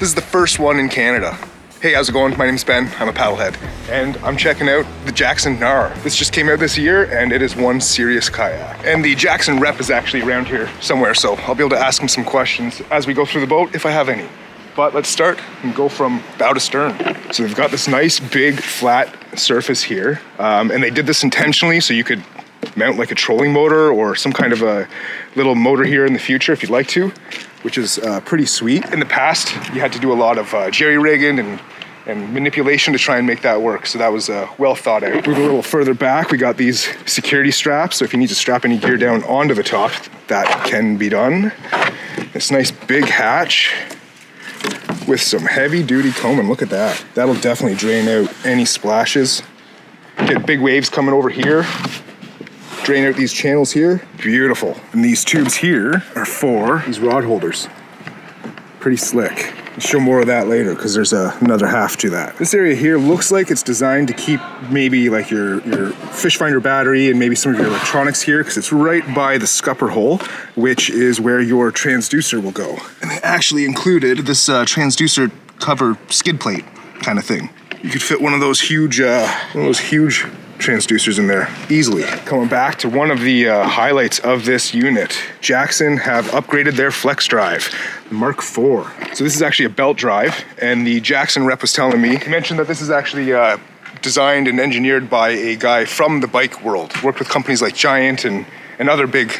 This is the first one in Canada. Hey, how's it going? My name's Ben, I'm a paddlehead, and I'm checking out the Jackson Knarr. This just came out this year, and it is one serious kayak. And the Jackson rep is actually around here somewhere, so I'll be able to ask him some questions as we go through the boat, if I have any. But let's start and go from bow to stern. So they've got this nice, big, flat surface here, and they did this intentionally so you could mount like a trolling motor or some kind of a little motor here in the future if you'd like to, which is pretty sweet. In the past, you had to do a lot of jerry-rigging and manipulation to try and make that work. So that was well thought out. Moving a little further back, we got these security straps. So if you need to strap any gear down onto the top, that can be done. This nice big hatch with some heavy duty combing. Look at that. That'll definitely drain out any splashes. Get big waves coming over here. Drain out these channels here. Beautiful. And these tubes here are for these rod holders. Pretty slick. I'll show more of that later because there's another half to that. This area here looks like it's designed to keep maybe like your fish finder battery and maybe some of your electronics here, because it's right by the scupper hole, which is where your transducer will go. And they actually included this transducer cover skid plate kind of thing. You could fit one of those huge transducers in there easily. Coming back to one of the highlights of this unit, Jackson have upgraded their flex drive, Mark IV. So this is actually a belt drive, and the Jackson rep was telling me, he mentioned that this is actually designed and engineered by a guy from the bike world. Worked with companies like Giant and other big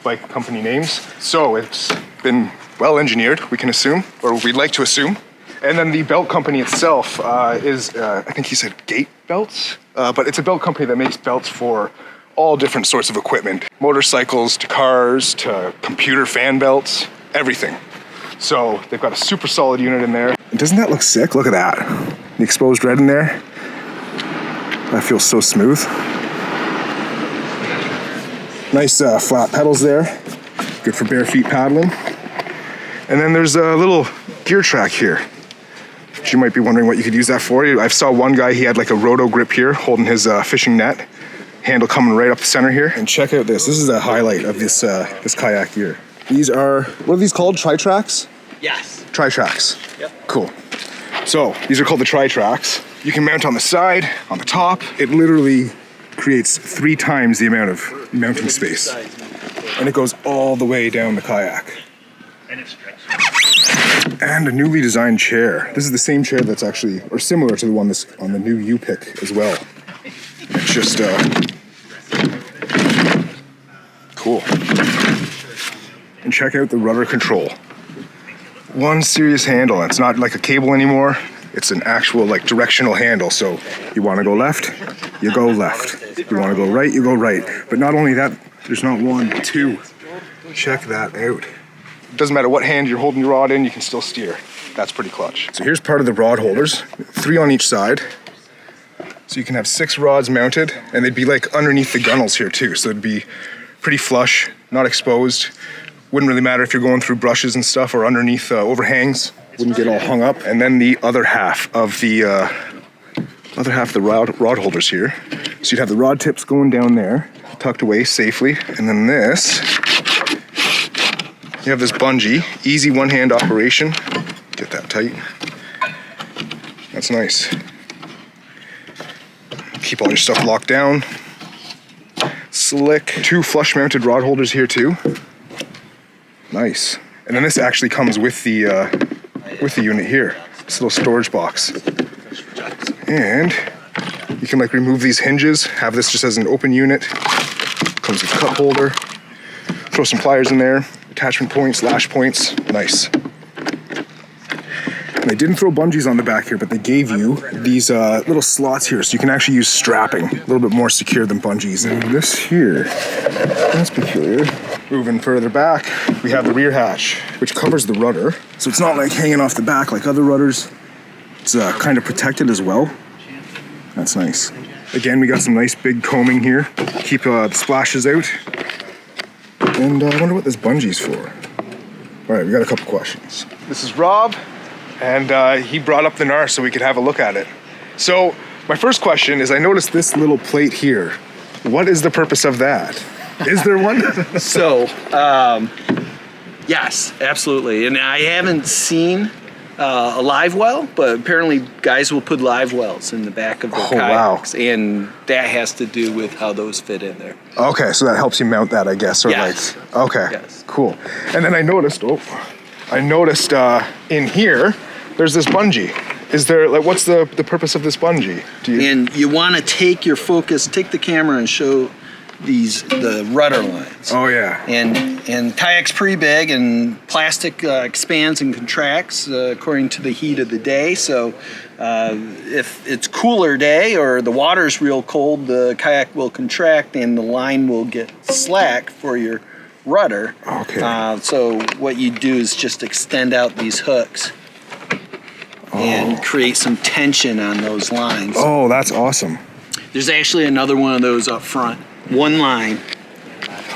bike company names. So it's been well engineered, we can assume, or we'd like to assume. And then the belt company itself is, I think he said Gate Belts, but it's a belt company that makes belts for all different sorts of equipment. Motorcycles to cars to computer fan belts, everything. So they've got a super solid unit in there. And doesn't that look sick? Look at that. The exposed red in there. That feels so smooth. Nice flat pedals there. Good for bare feet paddling. And then there's a little gear track here. You might be wondering what you could use that for. I saw one guy, he had like a roto grip here holding his fishing net. Handle coming right up the center here. And check out this. This is a highlight of this kayak gear. These are, what are these called? Tri-tracks? Yes. Tri-tracks. Yep. Cool. So these are called the Tri-tracks. You can mount on the side, on the top. It literally creates 3 times the amount of mounting space. And it goes all the way down the kayak. And it stretches. And a newly designed chair. This is the same chair that's actually, or similar to the one that's on the new U-Pick as well. It's just, cool. And check out the rudder control. One serious handle. It's not like a cable anymore. It's an actual like directional handle. So you want to go left, you go left. You want to go right, you go right. But not only that, there's not 1, 2. Check that out. It doesn't matter what hand you're holding your rod in, you can still steer. That's pretty clutch. So here's part of the rod holders, 3 on each side. So you can have 6 rods mounted, and they'd be like underneath the gunnels here too. So it'd be pretty flush, not exposed. Wouldn't really matter if you're going through brushes and stuff or underneath overhangs. Wouldn't get all hung up. And then the other half of the rod holders here. So you'd have the rod tips going down there, tucked away safely, and then this. You have this bungee, easy one-hand operation. Get that tight. That's nice. Keep all your stuff locked down. Slick. 2 flush-mounted rod holders here too. Nice. And then this actually comes with the unit here. This little storage box. And you can like remove these hinges, have this just as an open unit. Comes with a cup holder. Throw some pliers in there. Attachment points, lash points, nice. And they didn't throw bungees on the back here, but they gave you these little slots here, so you can actually use strapping, a little bit more secure than bungees. And this here, that's peculiar. Moving further back, we have the rear hatch, which covers the rudder. So it's not like hanging off the back like other rudders. It's kind of protected as well. That's nice. Again, we got some nice big combing here. Keep the splashes out. And I wonder what this bungee's for. All right, we got a couple questions. This is Rob, and he brought up the Knarr so we could have a look at it. So my first question is, I noticed this little plate here. What is the purpose of that? Is there one? So, yes, absolutely. And I haven't seen a live well, but apparently guys will put live wells in the back of their kayaks, and that has to do with how those fit in there. Okay, so that helps you mount that, I guess. Or Yes. like, okay, Yes. cool. And then I noticed in here, there's this bungee. Is there, like, what's the purpose of this bungee? And you want to take the camera and show the rudder lines. Oh yeah. And kayak's pretty big, and plastic expands and contracts according to the heat of the day. So if it's cooler day or the water's real cold, the kayak will contract and the line will get slack for your rudder. Okay. So what you do is just extend out these hooks and create some tension on those lines. Oh, that's awesome. There's actually another one of those up front. One line.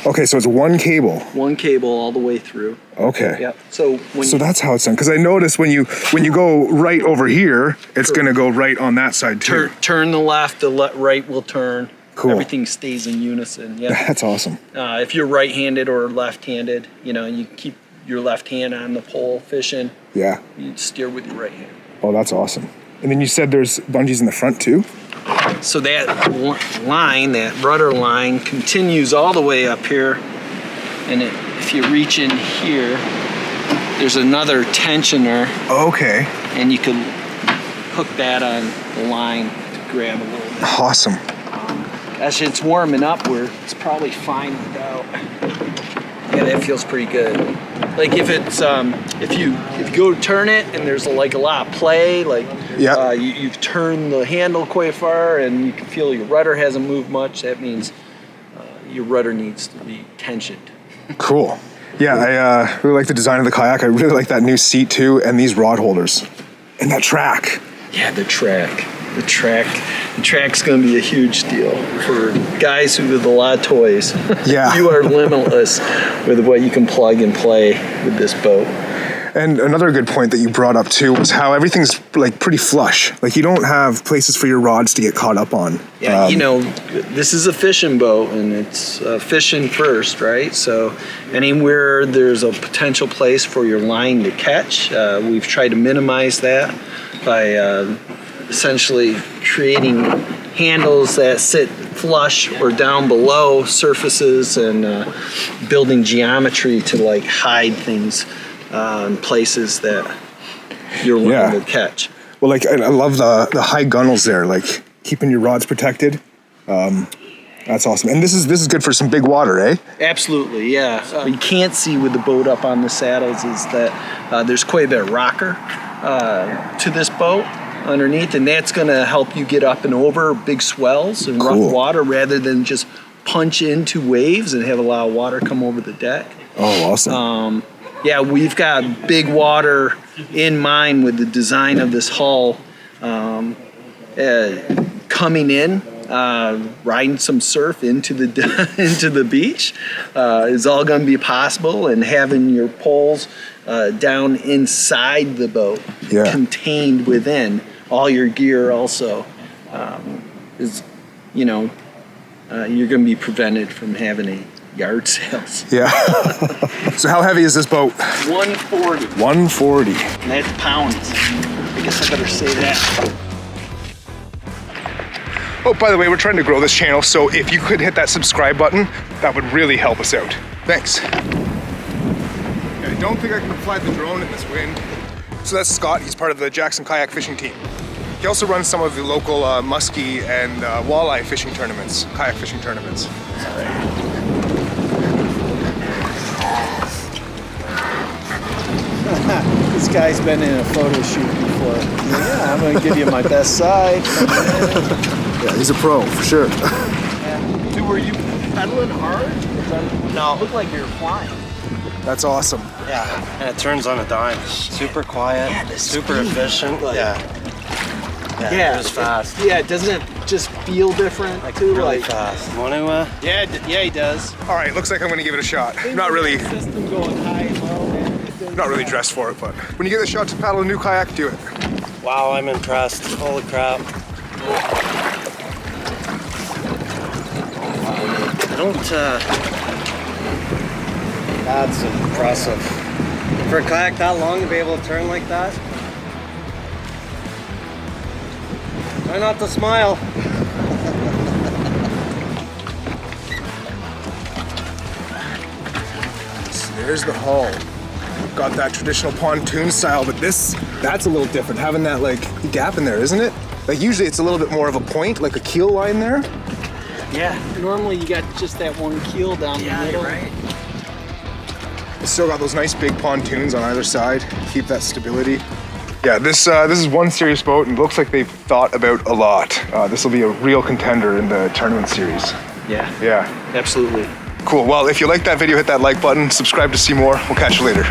Okay, so it's one cable. One cable all the way through. Okay. Yep. So that's how it's done. Because I noticed when you go right over here, it's going to go right on that side too. Turn the left, the right will turn. Cool. Everything stays in unison. Yeah. That's awesome. If you're right-handed or left-handed, you keep your left hand on the pole fishing. Yeah. You steer with your right hand. Oh, that's awesome. And then you said there's bungees in the front too? So that line, that rudder line, continues all the way up here. And if you reach in here, there's another tensioner. Okay. And you can hook that on the line to grab a little bit. Awesome. As it's warming up, it's probably fine without. Yeah, that feels pretty good. Like if it's if you go to turn it and there's like a lot of play, like you've turned the handle quite far and you can feel your rudder hasn't moved much. That means your rudder needs to be tensioned. Cool. Yeah, I really like the design of the kayak. I really like that new seat too, and these rod holders, and that track. Yeah, the track. The track's going to be a huge deal for guys who have a lot of toys. Yeah. You are limitless with what you can plug and play with this boat. And another good point that you brought up too was how everything's like pretty flush. Like you don't have places for your rods to get caught up on. Yeah, this is a fishing boat and it's fishing first, right? So anywhere there's a potential place for your line to catch, we've tried to minimize that by essentially creating handles that sit flush or down below surfaces and building geometry to like hide things in places that you're looking to catch. Well, like I love the high gunnels there, like keeping your rods protected. That's awesome. And this is good for some big water, eh? Absolutely, yeah. What you can't see with the boat up on the saddles is that there's quite a bit of rocker to this boat underneath, and that's going to help you get up and over big swells and rough water rather than just punch into waves and have a lot of water come over the deck. Oh, awesome. Yeah, we've got big water in mind with the design of this hull. Coming in, riding some surf into the beach is all going to be possible, and having your poles down inside the boat, contained within all your gear also is, you're going to be prevented from having a yard sales. Yeah. So how heavy is this boat? 140. 140. And that's pounds. I guess I better say that. Oh, by the way, we're trying to grow this channel, so if you could hit that subscribe button, that would really help us out. Thanks. I don't think I can fly the drone in this wind. So that's Scott, he's part of the Jackson kayak fishing team. He also runs some of the local muskie and walleye fishing tournaments, kayak fishing tournaments. This guy's been in a photo shoot before. Yeah, I'm gonna give you my best side. Yeah, he's a pro, for sure. So were you pedaling hard? No. It looked like you were flying. That's awesome. Yeah, and it turns on a dime. Super quiet, super efficient. Yeah, it was fast. Doesn't it just feel different too? Really fast. Want to? Yeah, he does. All right, looks like I'm gonna give it a shot. Not really System going high and low. Not really dressed for it, but when you get the shot to paddle a new kayak, do it. Wow, I'm impressed. Holy crap. I don't, that's impressive. For a kayak that long to be able to turn like that, Try not to smile. There's the hull. Got that traditional pontoon style, but that's a little different, having that like gap in there, isn't it? Like usually it's a little bit more of a point, like a keel line there. Yeah. Normally you got just that one keel down the middle. Right. It's still got those nice big pontoons on either side, keep that stability. Yeah, this is one serious boat and it looks like they've thought about a lot. This will be a real contender in the tournament series. Yeah. Yeah. Absolutely. Cool, well if you like that video, hit that like button, subscribe to see more. We'll catch you later.